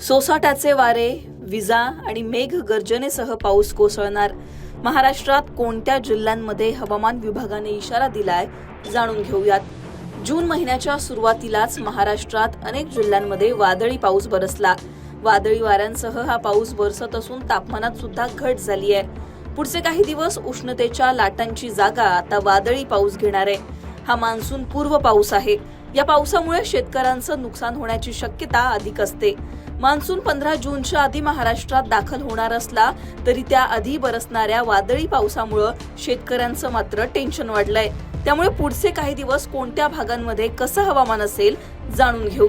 सोसाट्याचे वारे, विजा आणि मेघ गर्जनेसह पाऊस कोसळणार. महाराष्ट्रात कोणत्या जिल्ह्यांमध्ये हवामान विभागाने इशारा दिलाय जाणून घेऊयात. जून महिन्याच्या सुरुवातीलाच महाराष्ट्रात अनेक जिल्ह्यांमध्ये वादळी पाऊस बरसला. वादळी वाऱ्यांसह हा पाऊस बरसत असून तापमानात सुद्धा घट झाली आहे. पुढचे काही दिवस उष्णतेच्या लाटांची जागा आता वादळी पाऊस घेणार आहे. हा मान्सून पूर्व पाऊस आहे. या पावसामुळे शेतकऱ्यांचं नुकसान होण्याची शक्यता अधिक असते. मान्सून 15 जूनच्या आधी महाराष्ट्रात दाखल होणार असला तरी त्याआधी बरसणाऱ्या वादळी पावसामुळे शेतकऱ्यांचं मात्र टेन्शन वाढलंय. त्यामुळे पुढचे काही दिवस कोणत्या भागांमध्ये कसं हवामान असेल जाणून घेऊ.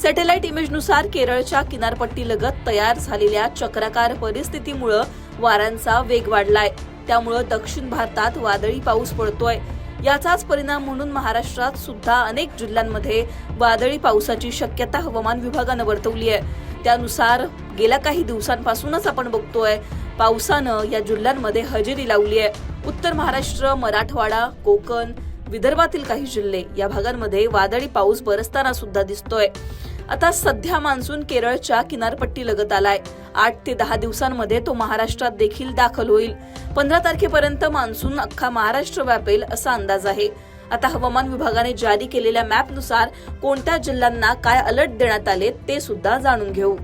सॅटेलाइट इमेजनुसार केरळच्या किनारपट्टीलगत तयार झालेल्या चक्राकार परिस्थितीमुळे वाऱ्यांचा वेग वाढलाय. त्यामुळे दक्षिण भारतात वादळी पाऊस पडतोय. याचाच परिणाम म्हणून महाराष्ट्रात सुद्धा अनेक जिल्ह्यांमध्ये वादळी पावसाची शक्यता हवामान विभागानं वर्तवली आहे. त्यानुसार गेल्या काही दिवसांपासूनच आपण बघतोय पावसानं या जिल्ह्यांमध्ये हजेरी लावली आहे. उत्तर महाराष्ट्र, मराठवाडा, कोकण, विदर्भातील काही जिल्हे या भागांमध्ये वादळी पाऊस बरसताना सुद्धा दिसतोय. आता सध्या मान्सून केरळच्या किनारपट्टी लगत आलाय. 8 ते 10 दिवसांमध्ये तो महाराष्ट्रात देखील दाखल होईल. 15 तारखेपर्यंत मान्सून अख्खा महाराष्ट्र व्यापेल असा अंदाज आहे. आता हवामान विभागाने जारी केलेल्या मॅपनुसार कोणत्या जिल्ह्यांना काय अलर्ट देण्यात आले ते सुद्धा जाणून घेऊ.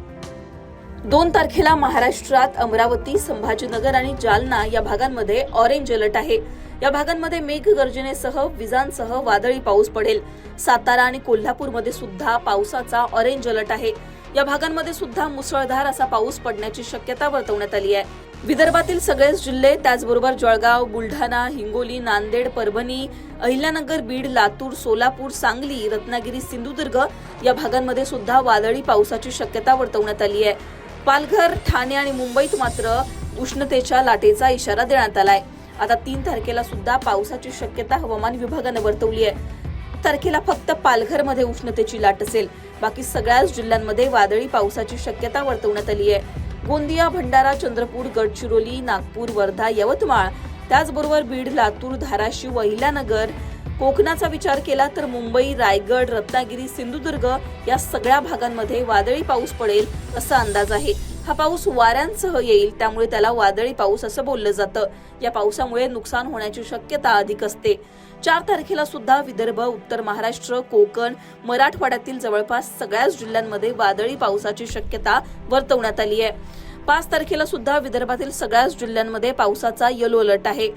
2 तारखेला महाराष्ट्रात अमरावती, संभाजीनगर आणि जालना या भागांमध्ये ऑरेंज अलर्ट आहे. या भागांमध्ये मेघ गर्जनेसह विजांसह वादळी पाऊस पडेल. सातारा आणि कोल्हापूरमध्ये सुद्धा पावसाचा ऑरेंज अलर्ट आहे. या भागांमध्ये सुद्धा मुसळधार असा पाऊस पडण्याची शक्यता वर्तवण्यात आली आहे. विदर्भातील सगळेच जिल्हे, त्याचबरोबर जळगाव, बुलढाणा, हिंगोली, नांदेड, परभणी, अहिल्यानगर, बीड, लातूर, सोलापूर, सांगली, रत्नागिरी, सिंधुदुर्ग या भागांमध्ये सुद्धा वादळी पावसाची शक्यता वर्तवण्यात आली आहे. पालघर, ठाणे आणि मुंबईत मात्र उष्णतेच्या लाटेचा इशारा देण्यात आलाय. आता 3 तारखेला सुद्धा पावसाची शक्यता हवामान विभागाने वर्तवली आहे. तारखेला फक्त पालघरमध्ये उष्णतेची लाट असेल. बाकी सगळ्याच जिल्ह्यांमध्ये वादळी पावसाची शक्यता वर्तवण्यात आली आहे. गोंदिया, भंडारा, चंद्रपूर, गडचिरोली, नागपूर, वर्धा, यवतमाळ, त्याचबरोबर बीड, लातूर, धाराशिव, अहिल्यानगर, कोकणाचा विचार केला तर मुंबई, रायगड, रत्नागिरी, सिंधुदुर्ग या सगळ्या भागांमध्ये वादळी पाऊस पडेल असा अंदाज आहे. हा पाऊस वाऱ्यांसह येईल, त्यामुळे त्याला वादळी पाऊस असं बोललं जातं. या पावसामुळे नुकसान होण्याची शक्यता अधिक असते. 4 तारखेला सुद्धा विदर्भ, उत्तर महाराष्ट्र, कोकण, मराठवाड्यातील जवळपास सगळ्याच जिल्ह्यांमध्ये वादळी पावसाची शक्यता वर्तवण्यात आली आहे. 5 तारखेला सुद्धा विदर्भातील सगळ्याच जिल्ह्यांमध्ये पावसाचा येलो अलर्ट आहे.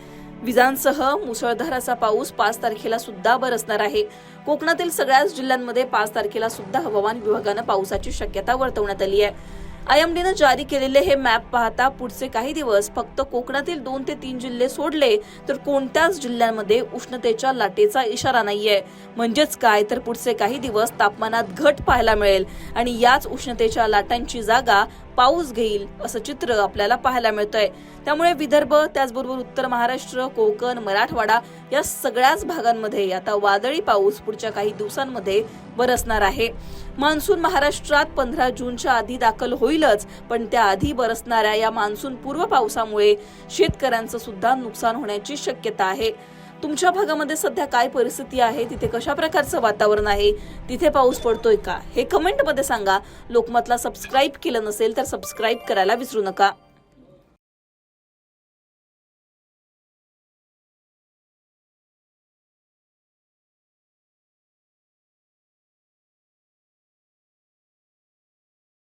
विजांसह मुसळधार असा पाऊस 5 तारखेला सुद्धा बरसणार आहे. कोकणातील सगळ्याच जिल्ह्यांमध्ये 5 तारखेला सुद्धा हवामान विभागानं पावसाची शक्यता वर्तवण्यात आली आहे. आयएमडीनं जारी केलेले हे मॅप पाहता पुढचे काही दिवस फक्त कोकणातील 2 ते 3 जिल्हे सोडले तर कोणत्याच जिल्ह्यांमध्ये उष्णतेच्या लाटेचा इशारा नाहीये. म्हणजेच काय तर पुढचे काही दिवस तापमानात घट पाहायला मिळेल आणि याच उष्णतेच्या लाटांची जागा पाऊस घेईल असं चित्र आपल्याला पाहायला मिळतंय. त्यामुळे विदर्भ, त्याचबरोबर उत्तर महाराष्ट्र, कोकण, मराठवाडा या सगळ्याच भागांमध्ये आता वादळी पाऊस पुढच्या काही दिवसांमध्ये बरसणार आहे. मान्सून महाराष्ट्रात 15 जूनच्या आधी दाखल होईलच, पण त्याआधी बरसणाऱ्या या मान्सून पूर्व पावसामुळे शेतकऱ्यांचं सुद्धा नुकसान होण्याची शक्यता आहे. तुमच्या भागामध्ये सध्या काय परिस्थिती आहे, तिथे कशा प्रकारचं वातावरण आहे, तिथे पाऊस पडतोय का हे कमेंटमध्ये सांगा. लोकमतला सबस्क्राईब केलं नसेल तर सबस्क्राईब करायला विसरू नका.